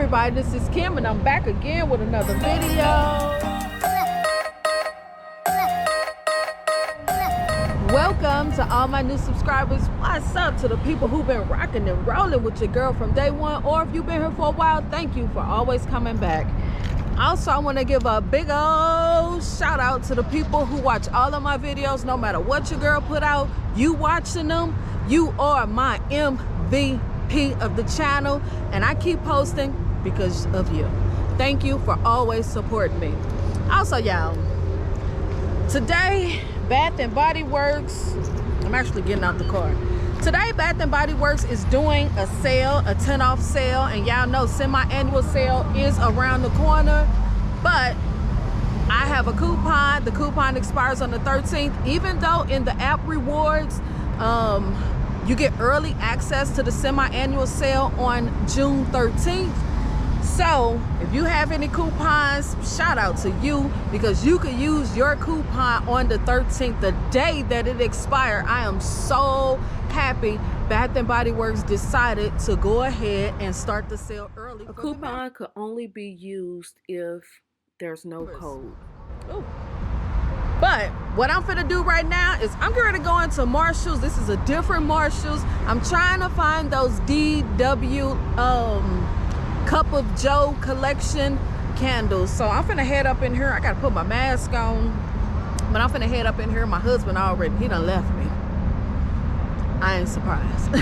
everybody, this is Kim and I'm back again with another video. Welcome to all my new subscribers. What's up to the people who've been rocking and rolling with your girl from day one, or if you've been here for a while, thank you for always coming back. Also, I want to give a big old shout out to the people who watch all of my videos. No matter what your girl put out, you watching them, you are my MVP of the channel, and I keep posting because of you. Thank you for always supporting me. Also, y'all, today Bath and Body Works, I'm actually getting out the car. Today Bath and Body Works is doing a sale, a 10 off sale, and y'all know semi-annual sale is around the corner, but I have a coupon. The coupon expires on the 13th. Even though in the app rewards you get early access to the semi-annual sale on June 13th. So if you have any coupons, shout out to you, because you could use your coupon on the 13th, the day that it expired. I am so happy Bath and Body Works decided to go ahead and start the sale early. A coupon could only be used if there's no code. Ooh. But what I'm finna do right now is I'm going to go into Marshalls. This is a different Marshalls. I'm trying to find those DW Cup of Joe collection candles. So I'm finna head up in here. I gotta put my mask on, but I'm finna head up in here. My husband already, he done left me. I ain't surprised.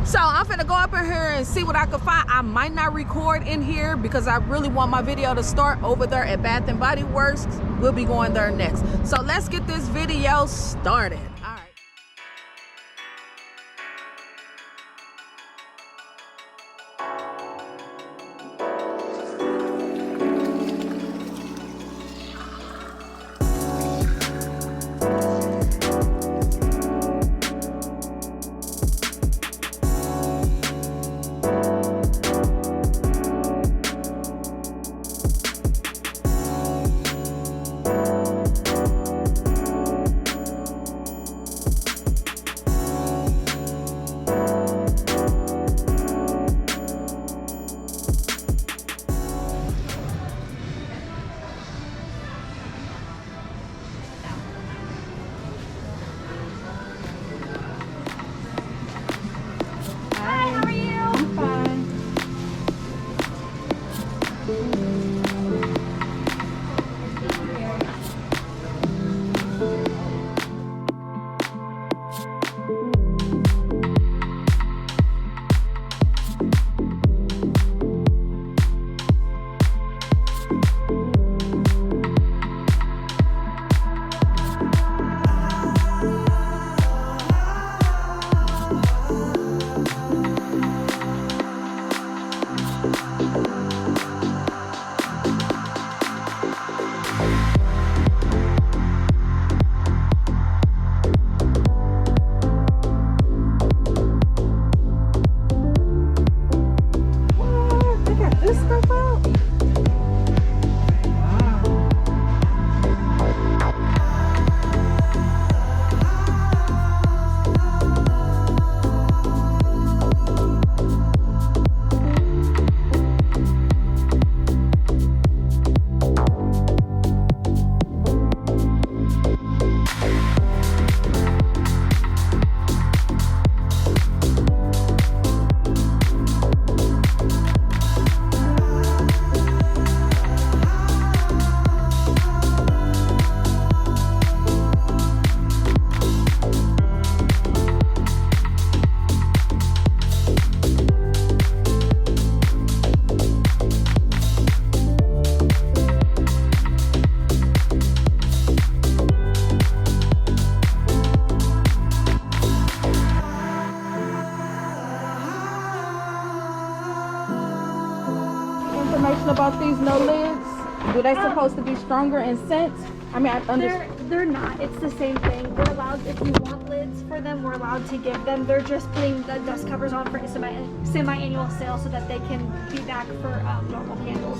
So I'm finna go up in here and see what I can find. I might not record in here because I really want my video to start over there at Bath and Body Works. We'll be going there next. So let's get this video started. All right. About these no lids, do they supposed to be stronger in scent? I mean, I understand. They're not. It's the same thing. We're allowed, if you want lids for them, we're allowed to give them. They're just putting the dust covers on for semi-annual sale so that they can be back for normal candles.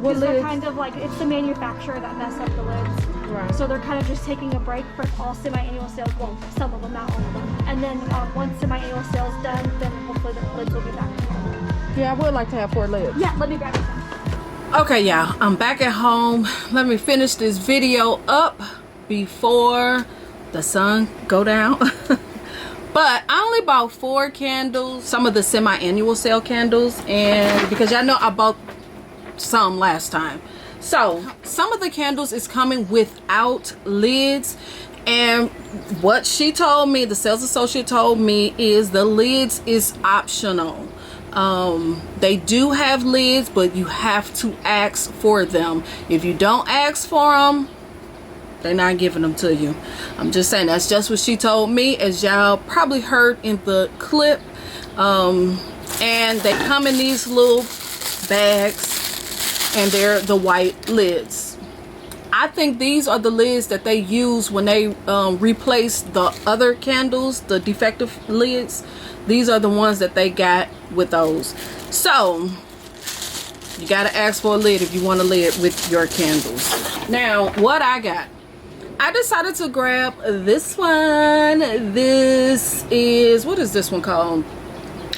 Because they're kind of like, it's the manufacturer that mess up the lids. Right. So they're kind of just taking a break for all semi-annual sales. Well, some of them, not all of them. And then once semi-annual sales done, then hopefully the lids will be back to normal. Yeah, I would like to have 4 lids. Yeah, let me grab it. Okay, y'all, I'm back at home. Let me finish this video up before the sun go down. But I only bought 4 candles, some of the semi-annual sale candles, and because y'all know I bought some last time. So some of the candles is coming without lids, and what she told me, the sales associate told me, is the lids is optional. They do have lids, but you have to ask for them. If you don't ask for them, they're not giving them to you. I'm just saying, that's just what she told me, as y'all probably heard in the clip. And they come in these little bags, and they're the white lids. I think these are the lids that they use when they replace the other candles, the defective lids. These are the ones that they got with those. So you gotta ask for a lid if you want a lid with your candles. Now, what I got, I decided to grab this one. This is, what is this one called?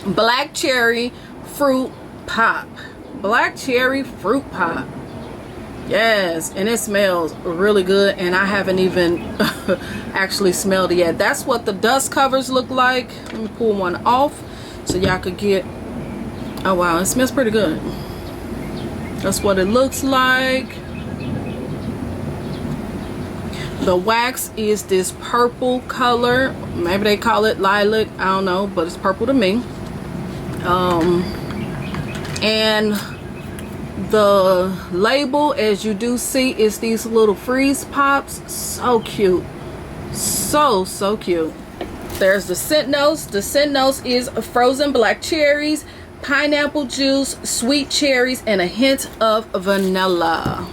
Black Cherry Fruit Pop. Black Cherry Fruit Pop. Yes, and it smells really good, and I haven't even actually smelled it yet. That's what the dust covers look like. Let me pull one off so y'all could get, oh wow, it smells pretty good. That's what it looks like. The wax is this purple color. Maybe they call it lilac, I don't know, but it's purple to me. And the label, as you do see, is these little freeze pops. So cute, so cute. There's the scent notes. The scent notes is frozen black cherries, pineapple juice, sweet cherries, and a hint of vanilla.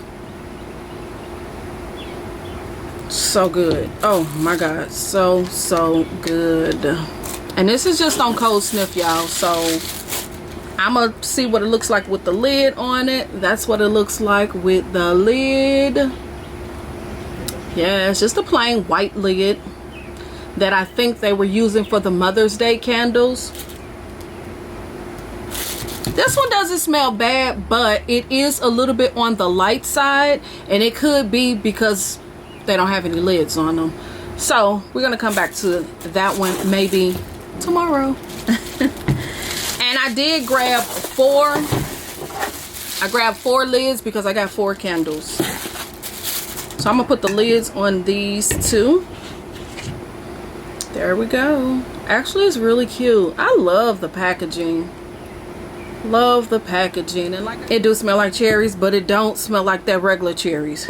So good. Oh my god, so good. And this is just on cold sniff, y'all, so I'm gonna see what it looks like with the lid on it. That's what it looks like with the lid. Yeah, it's just a plain white lid that I think they were using for the Mother's Day candles. This one doesn't smell bad, but it is a little bit on the light side, and it could be because they don't have any lids on them. So we're gonna come back to that one maybe tomorrow. And I did grab 4. I grabbed 4 lids because I got 4 candles. So I'm gonna put the lids on these 2. There we go. Actually, it's really cute. I love the packaging. Love the packaging. And like, it do smell like cherries, but it don't smell like that regular cherries.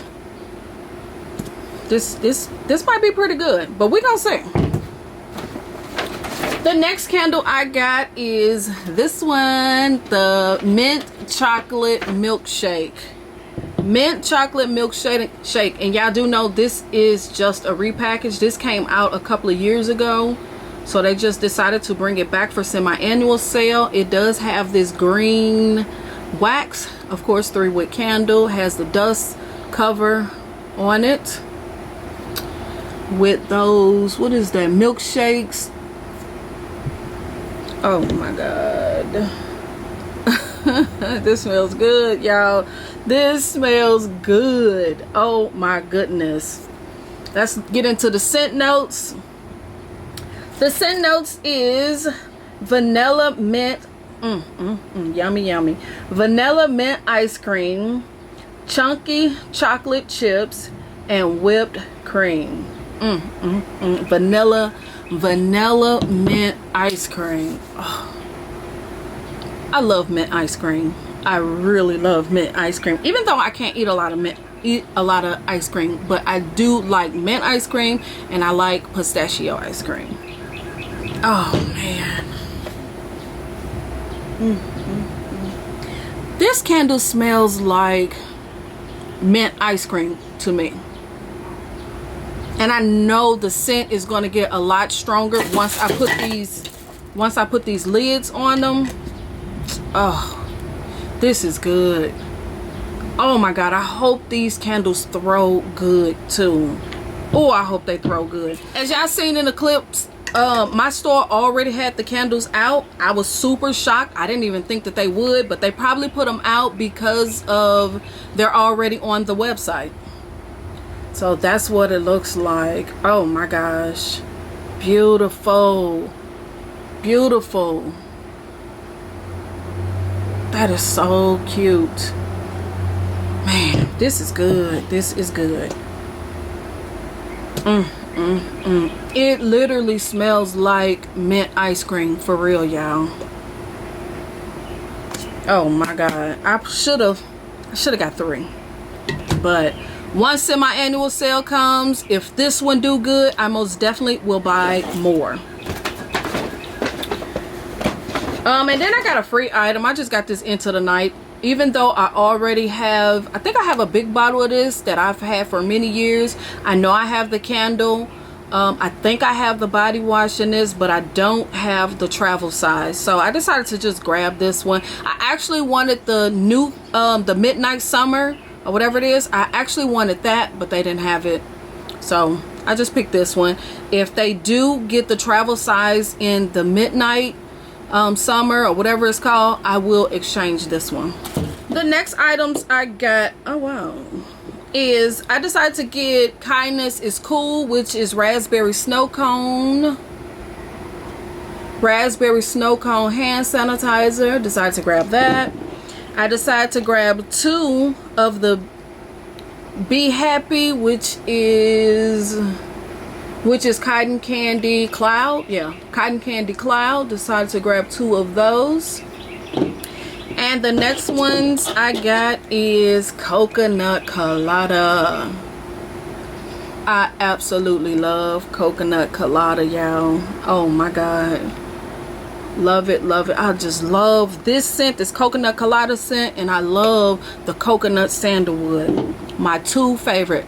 This might be pretty good, but we're gonna see. The next candle I got is this one, the mint chocolate milkshake. Mint chocolate milkshake. And y'all do know this is just a repackage. This came out a couple of years ago, so they just decided to bring it back for semi-annual sale. It does have this green wax, of course, 3-wick candle, has the dust cover on it with those, what is that, milkshakes. Oh my god. This smells good, y'all. This smells good. Oh my goodness. Let's get into the scent notes. The scent notes is vanilla mint, yummy yummy, vanilla mint ice cream, chunky chocolate chips, and whipped cream. Vanilla mint ice cream. Oh, I love mint ice cream. I really love mint ice cream, even though I can't eat a lot of ice cream, but I do like mint ice cream, and I like pistachio ice cream. Oh man. This candle smells like mint ice cream to me. And I know the scent is going to get a lot stronger once I put these lids on them. Oh, this is good. Oh my god, I hope these candles throw good too. Oh, I hope they throw good. As y'all seen in the clips, my store already had the candles out. I was super shocked. I didn't even think that they would, but they probably put them out because of they're already on the website. So that's what it looks like. Oh my gosh, beautiful, beautiful. That is so cute, man. This is good. This is good. It literally smells like mint ice cream, for real, y'all. Oh my god, I should have got 3, but once semi-annual sale comes, if this one do good, I most definitely will buy more. And then I got a free item. I just got this into the night, even though I already have, I think I have a big bottle of this that I've had for many years. I know I have the candle. I think I have the body wash in this, but I don't have the travel size. So I decided to just grab this one. I actually wanted the new, the Midnight Summer or whatever it is. I actually wanted that, but they didn't have it. So I just picked this one. If they do get the travel size in the Midnight Summer or whatever it's called, I will exchange this one. The next items I got, oh wow, is I decided to get Kindness is Cool, which is raspberry snow cone hand sanitizer. Decided to grab that. I decided to grab 2 of the Be Happy, which is cotton candy cloud. Yeah, cotton candy cloud. Decided to grab 2 of those. And the next ones I got is coconut colada. I absolutely love coconut colada, y'all. Oh my god, love it, love it. I just love this scent, this coconut colada scent, and I love the coconut sandalwood, my 2 favorite.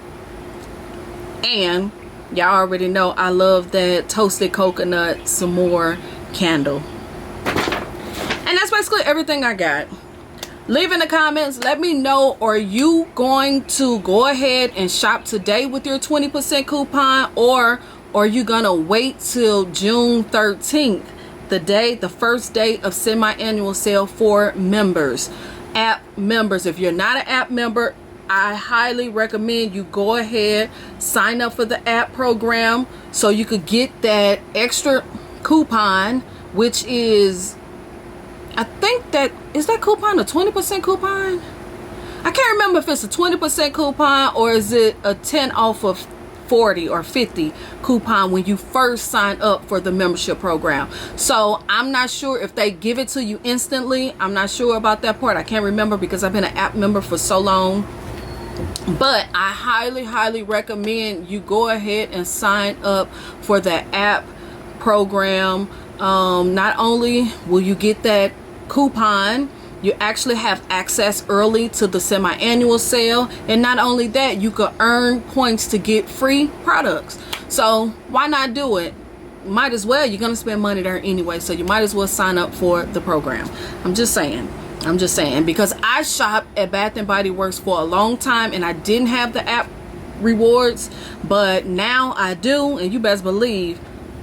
And y'all already know I love that toasted coconut s'more candle. And that's basically everything I got. Leave in the comments, let me know, are you going to go ahead and shop today with your 20% coupon, or are you gonna wait till June 13th, the first day of semi-annual sale for members, app members? If you're not an app member, I highly recommend you go ahead, sign up for the app program so you could get that extra coupon, which is, I think that is that coupon a 20% coupon? I can't remember if it's a 20% coupon or is it a 10 off of 40 or 50 coupon when you first sign up for the membership program. So I'm not sure if they give it to you instantly. I'm not sure about that part. I can't remember because I've been an app member for so long. But I highly recommend you go ahead and sign up for the app program. Not only will you get that coupon, you actually have access early to the semi-annual sale, and not only that, you could earn points to get free products. So why not do it? Might as well. You're gonna spend money there anyway, so you might as well sign up for the program. I'm just saying, because I shopped at Bath and Body Works for a long time and I didn't have the app rewards, but now I do, and you best believe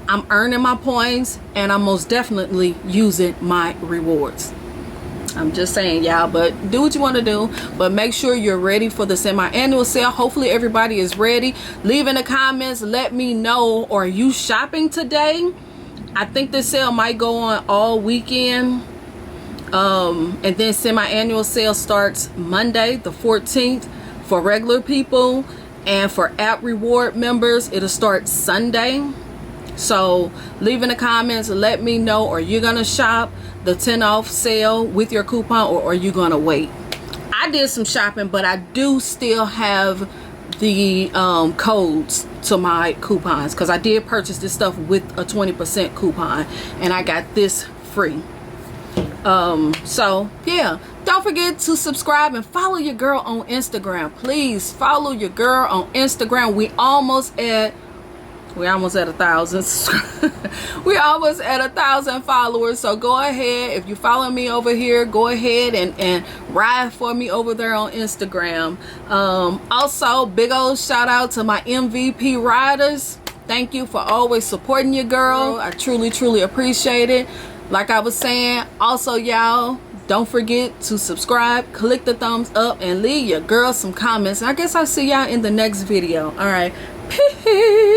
I'm earning my points and I'm most definitely using my rewards. I'm just saying, y'all, but do what you want to do, but make sure you're ready for the semi-annual sale. Hopefully everybody is ready. Leave in the comments, let me know, are you shopping today? I think this sale might go on all weekend, and then semi-annual sale starts Monday the 14th for regular people, and for app reward members it'll start Sunday. So leave in the comments, let me know, are you gonna shop the 10 off sale with your coupon, or are you gonna wait? I did some shopping, but I do still have the codes to my coupons, because I did purchase this stuff with a 20% coupon and I got this free. So yeah, don't forget to subscribe and follow your girl on Instagram. Please follow your girl on Instagram. We're almost at 1,000. We're almost at 1,000 followers. So go ahead, if you follow me over here, go ahead and ride for me over there on Instagram. Also, big old shout out to my MVP riders. Thank you for always supporting your girl. I truly appreciate it. Like I was saying, also y'all, don't forget to subscribe, click the thumbs up, and leave your girl some comments. I guess I'll see y'all in the next video. All right, peace.